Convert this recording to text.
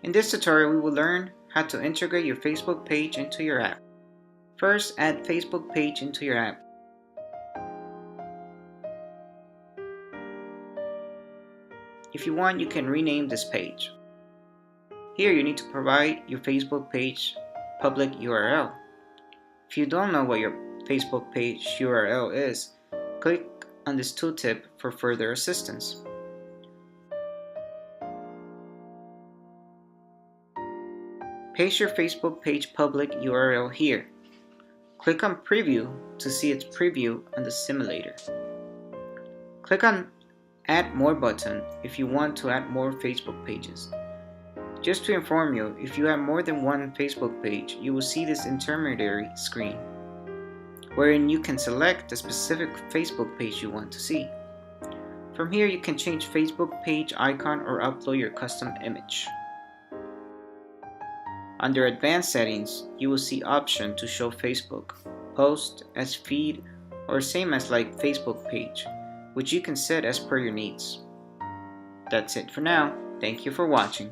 In this tutorial, we will learn how to integrate your Facebook page into your app. First, add Facebook page into your app. If you want, you can rename this page. Here, you need to provide your Facebook page public URL. If you don't know what your Facebook page URL is, click on this tooltip for further assistance. Paste your Facebook page public URL here. Click on Preview to see its preview on the simulator. Click on Add More button if you want to add more Facebook pages. Just to inform you, if you have more than one Facebook page, you will see this intermediary screen, wherein you can select the specific Facebook page you want to see. From here, you can change Facebook page icon or upload your custom image. Under Advanced Settings, you will see option to show Facebook, post as feed, or same as like Facebook page, which you can set as per your needs. That's it for now. Thank you for watching.